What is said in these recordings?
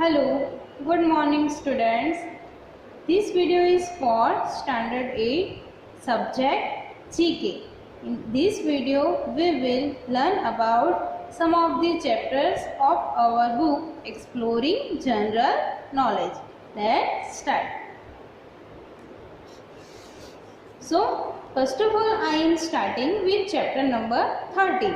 Hello, good morning students. This video is for Standard 8 subject GK. In this video we will learn about some of the chapters of our book Exploring General Knowledge. Let's start. So first of all I am starting with chapter number 13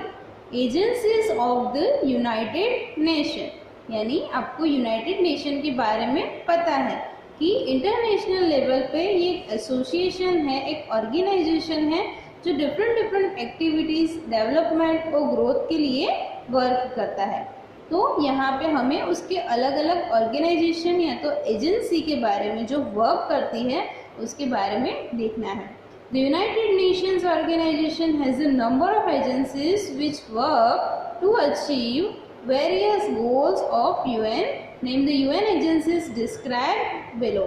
Agencies of the United Nations. यानी आपको United nation के बारे में पता है कि international level पे ये एक एसोसिएशन है, एक ऑर्गेनाइजेशन है जो डिफरेंट एक्टिविटीज डेवलपमेंट और ग्रोथ के लिए वर्क करता है। तो यहाँ पे हमें उसके अलग अलग ऑर्गेनाइजेशन या तो एजेंसी के बारे में जो वर्क करती है उसके बारे में देखना है। The United Nations Organization has a number of agencies which work to achieve various goals of UN. Name the UN agencies described below.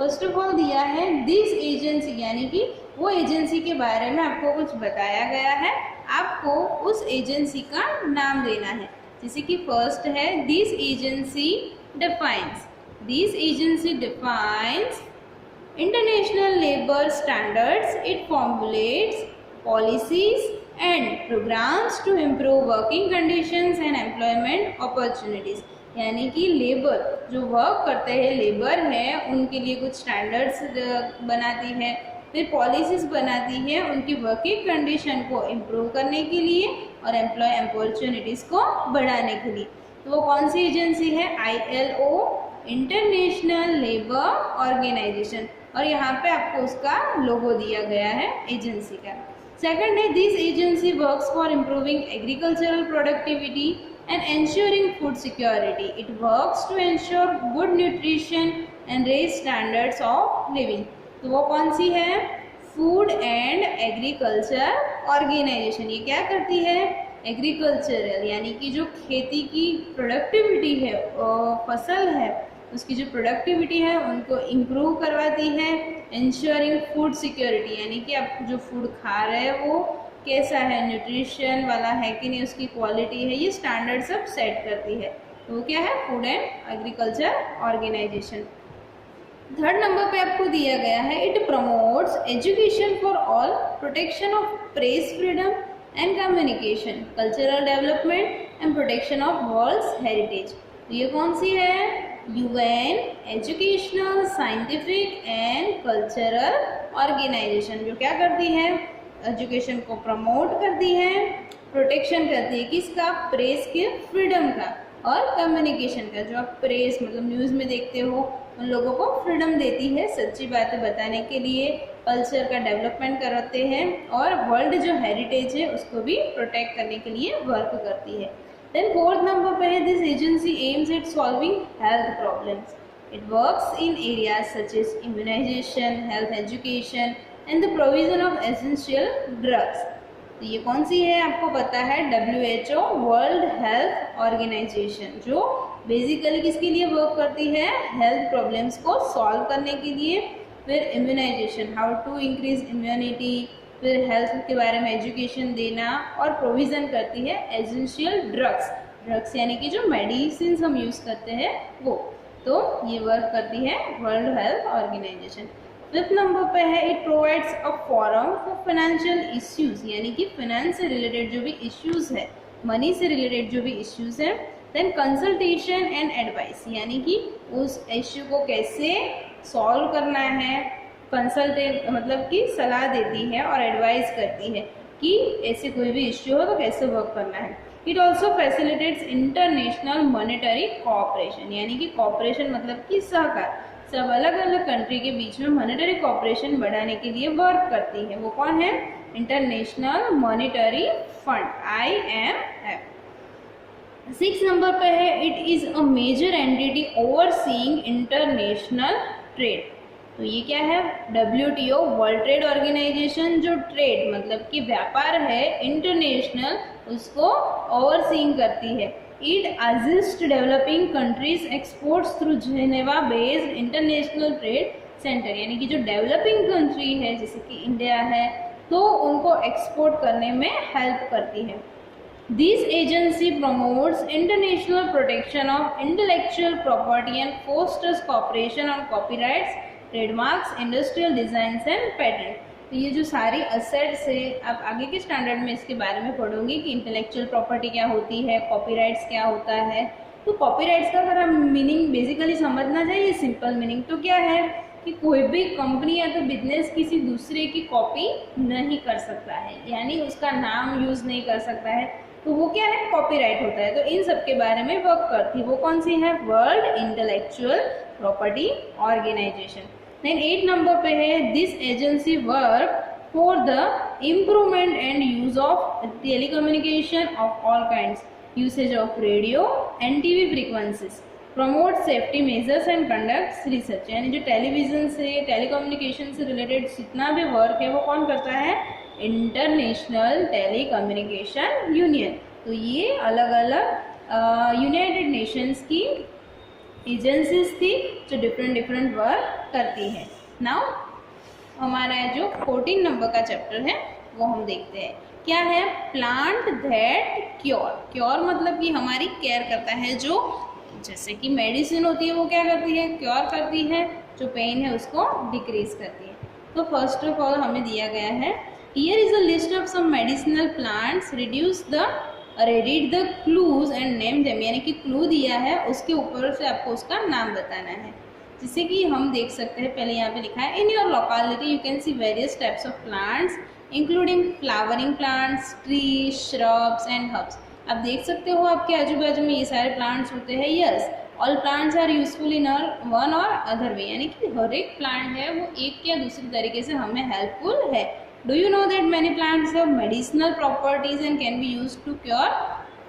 First of all दिया है this agency, यानी कि वो एजेंसी के बारे में आपको कुछ बताया गया है, आपको उस एजेंसी का नाम देना है। जैसे कि फर्स्ट है this agency defines. This agency defines international labor standards. It formulates policies and programs to improve working conditions and employment opportunities. यानी कि लेबर जो वर्क करते हैं, लेबर है, उनके लिए कुछ स्टैंडर्ड्स बनाती है, फिर पॉलिसीज बनाती है उनकी वर्किंग कंडीशन को इम्प्रूव करने के लिए और एम्प्लॉय अपॉर्चुनिटीज़ को बढ़ाने के लिए। तो वो कौन सी एजेंसी है? ILO, International Labour Organization. और यहाँ पे आपको उसका लोगो दिया गया है एजेंसी का। Second है this agency works for improving agricultural productivity and ensuring food security. It works to ensure good nutrition and raise standards of living. तो वो कौन सी है? Food and Agriculture Organization। ये क्या करती है? एग्रीकल्चरल यानी कि जो खेती की प्रोडक्टिविटी है, फसल है, उसकी जो प्रोडक्टिविटी है उनको इम्प्रूव करवाती है। इंश्योरिंग फूड सिक्योरिटी यानी कि आप जो फूड खा रहे हैं वो कैसा है, न्यूट्रिशन वाला है कि नहीं, उसकी क्वालिटी है, ये स्टैंडर्ड सब सेट करती है। तो वो क्या है? Food and Agriculture Organization. Third number पे आपको दिया गया है it promotes education for all, protection of press freedom and communication, cultural development and protection of world's heritage. तो ये कौन सी है? UN Educational, Scientific and Cultural Organization, जो क्या करती है? एजुकेशन को प्रमोट करती है, प्रोटेक्शन करती है किसका? प्रेस के फ्रीडम का और कम्युनिकेशन का। जो आप प्रेस मतलब न्यूज़ में देखते हो उन लोगों को फ्रीडम देती है सच्ची बातें बताने के लिए, कल्चर का डेवलपमेंट कराते हैं और वर्ल्ड जो हेरिटेज है उसको भी प्रोटेक्ट करने के लिए वर्क करती है। Then fourth number पे है this agency aims at solving health problems. It works in areas such as immunization, health education and the provision of essential drugs. तो ये कौन सी है? आपको पता है WHO वर्ल्ड हेल्थ ऑर्गेनाइजेशन, जो बेसिकली किसके लिए वर्क करती है? हेल्थ प्रॉब्लम्स को सॉल्व करने के लिए। फिर immunisation, how to increase immunity, फिर हेल्थ के बारे में एजुकेशन देना और प्रोविज़न करती है एसेंशियल ड्रग्स। ड्रग्स यानी कि जो मेडिसिन हम यूज़ करते हैं वो। तो ये वर्क करती है World Health Organization. Fifth number पे है it provides a forum for financial issues, यानी कि फाइनेंस से रिलेटेड जो भी इश्यूज है, मनी से रिलेटेड जो भी इश्यूज है। देन कंसल्टेशन एंड एडवाइस, यानी कि उस इश्यू को कैसे सॉल्व करना है, कंसल्टेंट मतलब कि सलाह देती है और एडवाइस करती है कि ऐसे कोई भी इश्यू हो तो कैसे वर्क करना है। It also facilitates international monetary cooperation, यानी कि कोऑपरेशन मतलब कि सहकार, सब अलग अलग कंट्री के बीच में मॉनेटरी कोऑपरेशन बढ़ाने के लिए वर्क करती है। वो कौन है? International Monetary Fund, IMF। 6 नंबर पे है it is a major entity overseeing international trade. तो ये क्या है? WTO वर्ल्ड ट्रेड ऑर्गेनाइजेशन, जो ट्रेड मतलब कि व्यापार है इंटरनेशनल, उसको ओवरसीइंग करती है। It assist developing countries exports through Geneva based International Trade Centre, यानी कि जो डेवलपिंग कंट्री है जैसे कि इंडिया है तो उनको एक्सपोर्ट करने में हेल्प करती है। This agency promotes international protection of intellectual property and fosters cooperation on copyrights, trademarks, industrial designs and patent. तो ये जो सारी असेट्स है, आप आगे के स्टैंडर्ड में इसके बारे में पढ़ोगे कि इंटेलेक्चुअल प्रॉपर्टी क्या होती है, कॉपीराइट्स क्या होता है। तो कॉपीराइट्स का अगर हम मीनिंग बेसिकली समझना चाहिए, सिंपल मीनिंग तो क्या है कि कोई भी कंपनी या तो बिजनेस किसी दूसरे की कॉपी नहीं कर सकता है, यानी उसका नाम यूज़ नहीं कर सकता है, तो वो क्या है, कॉपीराइट होता है। तो इन सब के बारे में वर्क करती है। वो कौन सी है, World Intellectual Property Organization. Then 8 number पे है, this agency work for the improvement and use of telecommunication of all kinds, usage of radio and TV frequencies, promote safety measures and conducts research. यानी जो television से, telecommunication से related जितना भी work है वो कौन करता है, इंटरनेशनल टेलीकम्युनिकेशन यूनियन। तो ये अलग अलग यूनाइटेड नेशंस की एजेंसीज थी जो डिफरेंट वर्क करती है। नाउ हमारा जो 14 नंबर का चैप्टर है वो हम देखते हैं। क्या है, प्लांट दैट क्योर। क्योर मतलब कि हमारी केयर करता है, जो जैसे कि मेडिसिन होती है वो क्या करती है, क्योर करती है, जो पेन है उसको डिक्रीज करती है। तो फर्स्ट ऑफ ऑल हमें दिया गया है, here is a list of some medicinal plants, read the clues and name them. यानी कि क्लू दिया है, उसके ऊपर से आपको उसका नाम बताना है। जैसे कि हम देख सकते हैं, पहले यहाँ पे लिखा है, in your locality you can see various types of plants including flowering plants, trees, shrubs and herbs. आप देख सकते हो आपके आजू बाजू में ये सारे प्लांट्स होते हैं। Yes, all plants are useful in one or other way. यानी कि हर एक प्लांट है वो एक या दूसरी तरीके से हमें हेल्पफुल है। Do you know that many plants have medicinal properties and can be use to cure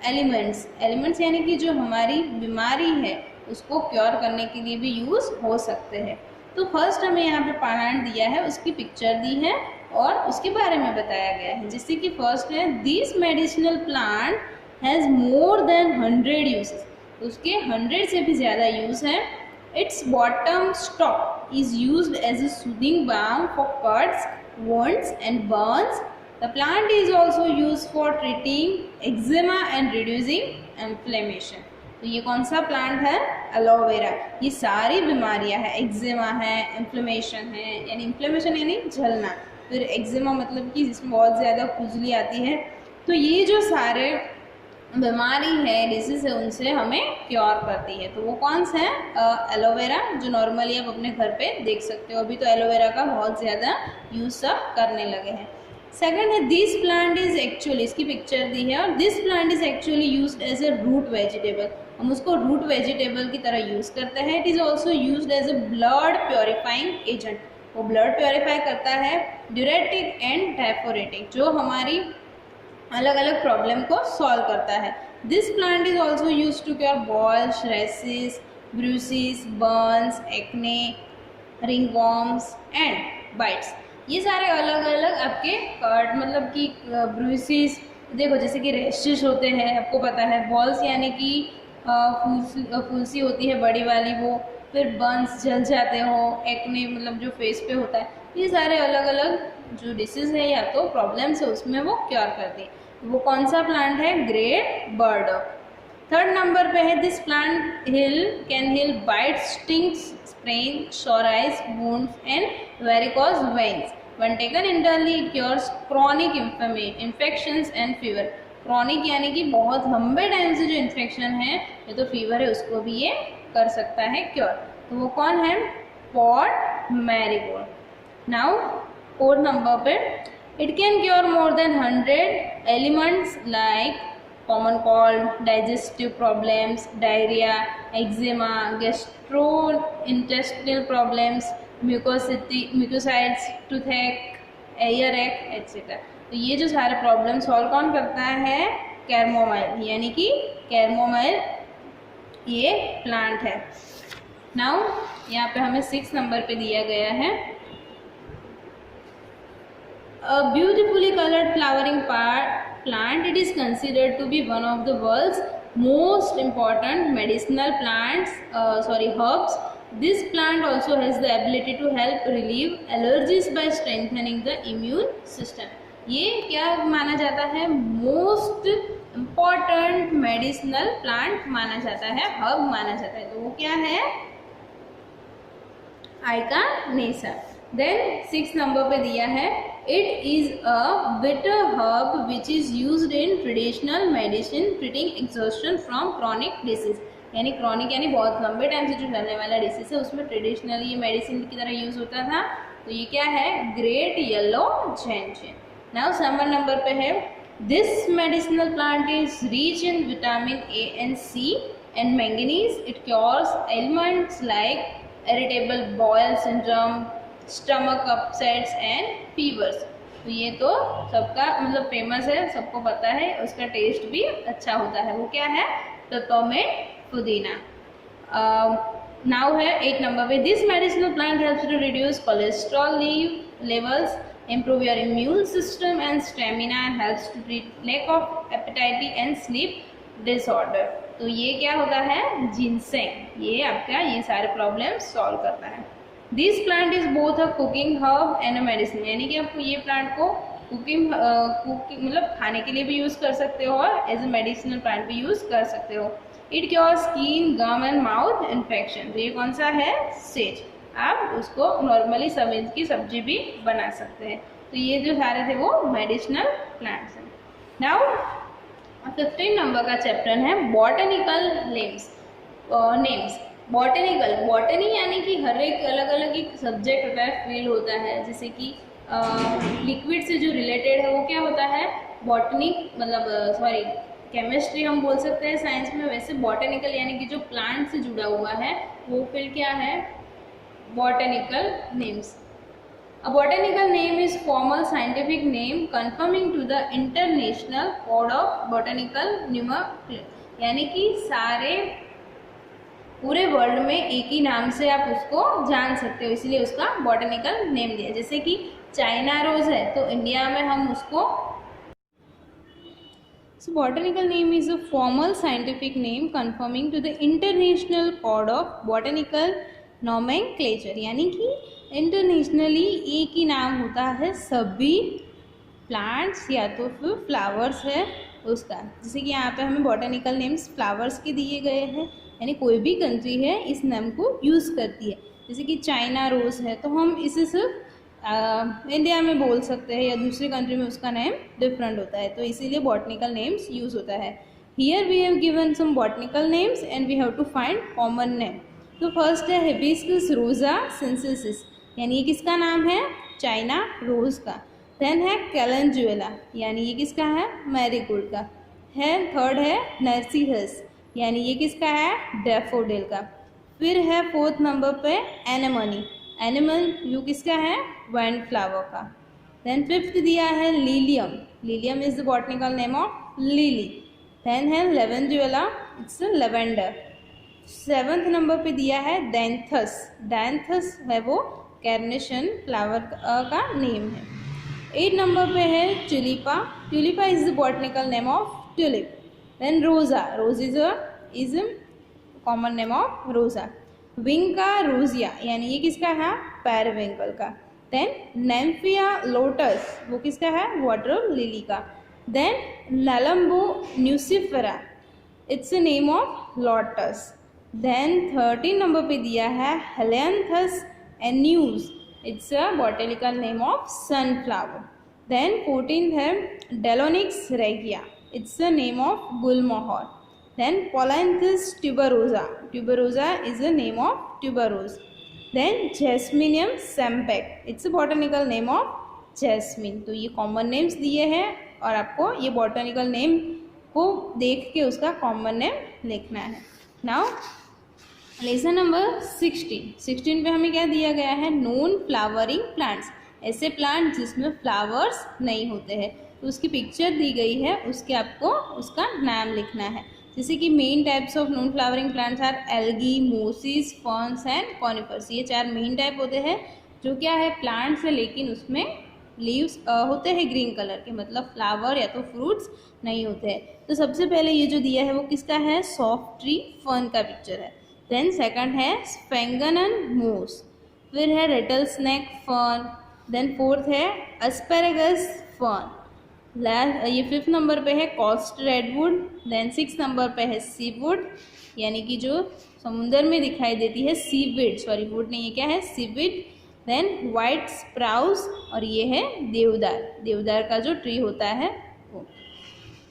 ailments. Ailments यानी कि जो हमारी बीमारी है उसको क्योर करने के लिए भी यूज हो सकते हैं। तो फर्स्ट हमें यहाँ पे प्लांट दिया है, उसकी पिक्चर दी है और उसके बारे में बताया गया है। जैसे कि फर्स्ट है, this medicinal plant has more than 100 uses. उसके 100 से भी ज़्यादा यूज़ है। Its bottom stock is used as a soothing balm for cuts, wounds and burns. The plant is also used for treating eczema and reducing inflammation. तो ये कौन सा plant है, एलोवेरा। ये सारी बीमारियां हैं, एक्जिमा है, इन्फ्लेमेशन है, यानी इन्फ्लेमेशन यानी जलना, फिर एक्जिमा मतलब कि जिसमें बहुत ज़्यादा खुजली आती है। तो ये जो सारे बीमारी है, डिजीज है, उनसे हमें क्योर करती है। तो वो कौन सा है, एलोवेरा, जो नॉर्मली आप अपने घर पे देख सकते हो। अभी तो एलोवेरा का बहुत ज़्यादा यूज सब करने लगे हैं। सेकंड है, दिस प्लांट इज एक्चुअली, इसकी पिक्चर दी है, और this plant is actually used as a root vegetable. हम उसको रूट वेजिटेबल की तरह यूज़ करते हैं। It is also used as a blood purifying agent. वो ब्लड प्योरीफाई करता है, ड्यूरेटिक एंड डायफोरेटिक, जो हमारी अलग अलग प्रॉब्लम को सॉल्व करता है। This plant is also use to cure boils, rashes, bruises, burns, acne, ringworms and bites. ये सारे अलग अलग आपके कट मतलब कि ब्रूसिस, देखो जैसे कि रैशेस होते हैं, आपको पता है, बॉल्स यानी कि फुंसी होती है बड़ी वाली वो, फिर बर्न्स जल जाते हो, एक्ने मतलब जो फेस पे होता है। ये सारे अलग अलग जो डिसीज है या तो प्रॉब्लम्स है उसमें वो क्योर करती है। वो कौन सा प्लांट है, ग्रेट बर्डॉक। थर्ड नंबर पे है, this plant can heal bite, stings, sprain, sore eyes, wounds and varicose veins. When taken internally it cures chronic infections and fever. Chronic यानी कि बहुत लंबे टाइम से जो इन्फेक्शन है या तो फीवर है उसको भी ये कर सकता है क्योर। तो वो कौन है, पॉट मैरीगोल्ड। नाउ 4 नंबर पे, it can cure more than 100 ailments like common cold, digestive problems, diarrhoea, eczema, gastrointestinal problems, mucositis, toothache, earache etcetera. तो ये जो सारे प्रॉब्लम सॉल्व कौन करता है, कैमोमाइल, यानी कि कैमोमाइल ये प्लांट है। नाउ यहाँ पे हमें 6 नंबर पे दिया गया है, a beautifully colored flowering plant. It is considered to be one of the world's most important medicinal herbs. This plant also has the ability to help relieve allergies by strengthening the immune system. ये क्या माना जाता है, most important medicinal plant माना जाता है, herb माना जाता है, तो वो क्या है? आइकानेसा। देन 6 नंबर पे दिया है it is a bitter herb which is used in traditional medicine treating exhaustion from chronic disease, यानी क्रॉनिक यानी बहुत लंबे टाइम से जो चलने वाला डिसीज है उसमें ट्रेडिशनली ये मेडिसिन की तरह यूज होता था। तो ये क्या है? Great yellow gentian. Now 7 number पे है this medicinal plant is rich in vitamin A and C and manganese, it cures ailments like irritable bowel syndrome, stomach upsets and fevers. तो ये तो सबका मतलब फेमस है, सबको पता है, उसका टेस्ट भी अच्छा होता है। वो क्या है? टोमेट पुदीना। नाउ है 8 नंबर पे this medicinal plant helps to reduce cholesterol levels, improve your immune system and stamina, and helps to treat lack of appetite and sleep disorder। तो ये क्या होता है? जिनसेंग। ये आपका ये सारे प्रॉब्लम सॉल्व करता है। This plant is both a cooking herb and a medicine, यानी कि आपको ये प्लांट को कुकिंग मतलब खाने के लिए भी यूज़ कर सकते हो और एज ए मेडिसिनल प्लांट भी यूज़ कर सकते हो। It cure skin, gum and mouth infection. तो ये कौन सा है? सेज। आप उसको नॉर्मली सब्जी की सब्जी भी बना सकते हैं। तो ये जो सारे थे वो मेडिसिनल प्लांट्स हैं। नाउ 15 नंबर का चैप्टर है बॉटनिकल नेम्स। बॉटनी यानी कि हर एक अलग अलग एक सब्जेक्ट होता है, फील्ड होता है, जैसे कि लिक्विड से जो रिलेटेड है वो क्या होता है? बॉटनी, मतलब केमिस्ट्री हम बोल सकते हैं साइंस में। वैसे बॉटनिकल यानी कि जो प्लांट से जुड़ा हुआ है वो फील्ड क्या है? Botanical names. A botanical name is formal scientific name conforming to the International Code of Botanical Nomenclature, यानी कि सारे पूरे वर्ल्ड में एक ही नाम से आप उसको जान सकते हो, इसलिए उसका बॉटनिकल नेम दिया। जैसे कि चाइना रोज है तो इंडिया में हम उसको So botanical name is a formal scientific name conforming to the International Code of Botanical Nomenclature, यानी कि इंटरनेशनली एक ही नाम होता है सभी प्लांट्स या तो फिर फ्लावर्स है उसका। जैसे कि यहाँ पे हमें बॉटनिकल नेम्स फ्लावर्स के दिए गए हैं, यानी कोई भी कंट्री है इस नाम को यूज़ करती है। जैसे कि चाइना रोज़ है तो हम इसे सिर्फ इंडिया में बोल सकते हैं या दूसरी कंट्री में उसका नेम डिफरेंट होता है, तो इसीलिए बॉटनिकल नेम्स यूज़ होता है। Here we have given some botanical names and we have to find common name. तो फर्स्ट है हिबिस्कस रोजा सिंसेसिस, यानी ये किसका नाम है? चाइना रोज़ का। देन है कैलेंजुएला, यानी ये किसका है? मैरीगोल्ड का है। थर्ड है नर्सिसस, यानी ये किसका है? डैफोडिल का। फिर है 4th नंबर पे एनेमनी, एनिमल यू किसका है? वाइन फ्लावर का। देन 5th दिया है lilium, lilium is the botanical name of lily. Then है lavandula, it's lavender. 7th number पे दिया है डैंथस, डैंथस है वो कैर्नेशन फ्लावर का नेम है। 8 नंबर पे है tulipa, tulipa is the botanical name of tulip. Then rosa, rose is common name of rosa. Vinca रोजिया, यानी ये किसका है? पैरविंकल का। देन नेम्फिया लोटस, वो किसका है? वाटर लिली का। Then Nelumbo nucifera, it's a name of lotus. Then 13 number पे दिया है Helianthus annuus, it's a botanical name of sunflower. Then 14th है Delonix regia, it's a name of gulmohar. Then Polyanthus tuberosa, tuberosa is the name of tuberose. Then Jasminium sembec, it's a botanical name of jasmine। तो ये common names दिए हैं और आपको ये botanical name को देख के उसका कॉमन नेम लिखना है। नाउ लेसन नंबर 16 पे हमें क्या दिया गया है? नॉन फ्लावरिंग प्लांट्स, ऐसे प्लांट जिसमें फ्लावर्स नहीं होते हैं, तो उसकी पिक्चर दी गई है, उसके आपको उसका नाम लिखना है। जैसे कि main types of non flowering plants are algae, mosses, ferns and conifers. ये 4 मेन टाइप होते हैं जो क्या है? प्लांट्स है लेकिन उसमें लीव्स होते हैं ग्रीन कलर के, मतलब फ्लावर या तो फ्रूट्स नहीं होते हैं। तो सबसे पहले ये जो दिया है वो किसका है? सॉफ्ट ट्री फर्न का पिक्चर है। देन सेकंड है स्पेंगनन मोस, फिर है Ratle snack fern. Then 4th है एस्पेरेगस फर्न। ये 5th नंबर पे है cost redwood. Then 6th number पे है सीवुड, यानी कि जो समुंदर में दिखाई देती है सीविड, सॉरी वुड नहीं है, क्या है सीविड। देन वाइट स्प्राउस, और ये है देवदार, देवदार का जो ट्री होता है वो।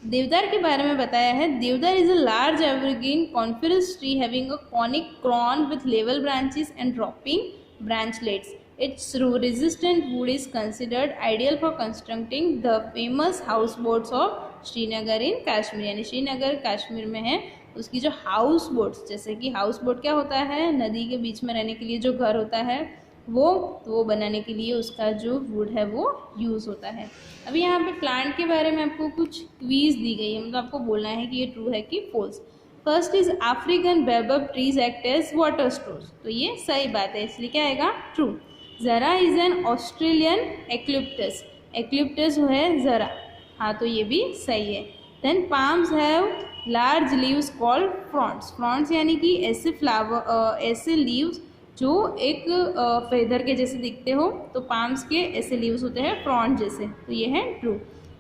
देवदार के बारे में बताया है, deodar is a large evergreen coniferous tree having a conic crown with level branches and drooping branchlets. Its resistant wood is considered ideal for constructing the famous houseboats of Srinagar in Kashmir, यानी श्रीनगर कश्मीर में है उसकी जो हाउस बोट्स, जैसे कि house boat क्या होता है, नदी के बीच में रहने के लिए जो घर होता है वो बनाने के लिए उसका जो वुड है वो यूज़ होता है। अभी यहाँ पे प्लांट के बारे में आपको कुछ क्वीज दी गई है, मतलब आपको बोलना है कि ये ट्रू है कि false. First is African baobab trees act as water stores, तो ये सही बात है, इसलिए क्या आएगा true. Jarrah is an Australian eucalyptus, eucalyptus है जरा, हाँ तो ये भी सही है। Then palms have large leaves called fronds, fronds यानी कि ऐसे फ्लावर ऐसे लीव्स जो एक फेदर के जैसे दिखते हो, तो पाम्स के ऐसे लीव्स होते हैं फ्रॉन्ट जैसे, तो ये है true.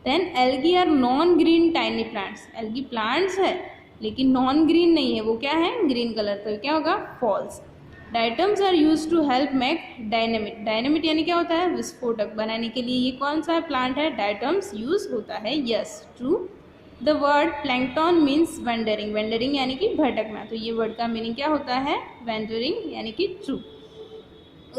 Then algae are non green tiny plants, algae plants है लेकिन नॉन ग्रीन नहीं है, वो क्या है ग्रीन कलर, तो क्या होगा false. Diatoms are use to help make dynamite, dynamite यानी क्या होता है विस्फोटक बनाने के लिए, ये कौन सा प्लांट है डाइटम्स यूज होता है, yes true. The word plankton means wandering, wandering यानी कि भटकना, तो ये वर्ड का मीनिंग क्या होता है वेंडरिंग यानी कि true.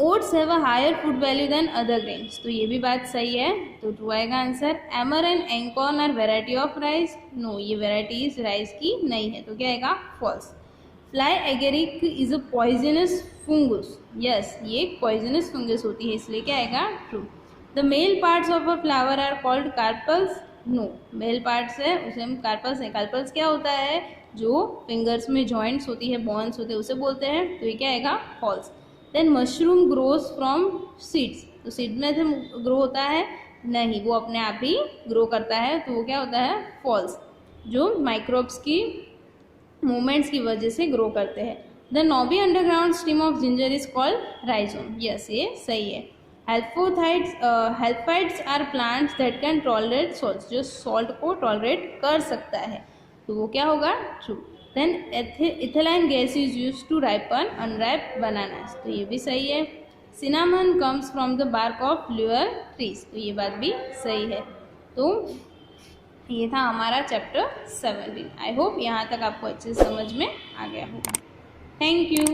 Oats have a higher food value than other grains, तो ये भी बात सही है, तो ट्रू आएगा answer. Emmer and einkorn are variety of rice, no ये वेराइटीज राइस की नहीं है, तो क्या आएगा false. Fly agaric is a poisonous fungus, yes ये एक पॉइजनस फंगस होती है, इसलिए क्या आएगा true. The male parts of a flower are called carpels, no mail parts है उसे हम कार्पल्स है, कार्पल्स क्या होता है जो फिंगर्स में जॉइंट्स होती है बॉन्स होते हैं उसे बोलते हैं, तो ये क्या आएगा false. Then mushroom grows from seeds, तो सीड में से ग्रो होता है नहीं, वो अपने आप ही ग्रो करता है, तो वो क्या होता है फॉल्स, जो माइक्रोब्स की मूवमेंट्स की वजह से ग्रो करते हैं। The knobbly underground stem of ginger is called rhizome, yes ये सही है। Halophytes are plants that can tolerate salt, जो सॉल्ट को टॉलरेट कर सकता है, तो वो क्या होगा true. Then ethylene gas is use to ripen unripe bananas, तो ये भी सही है। Cinnamon comes from the bark of laurel trees, तो ये बात भी सही है। तो ये था हमारा चैप्टर 17। आई होप यहाँ तक आपको अच्छे से समझ में आ गया होगा। Thank you.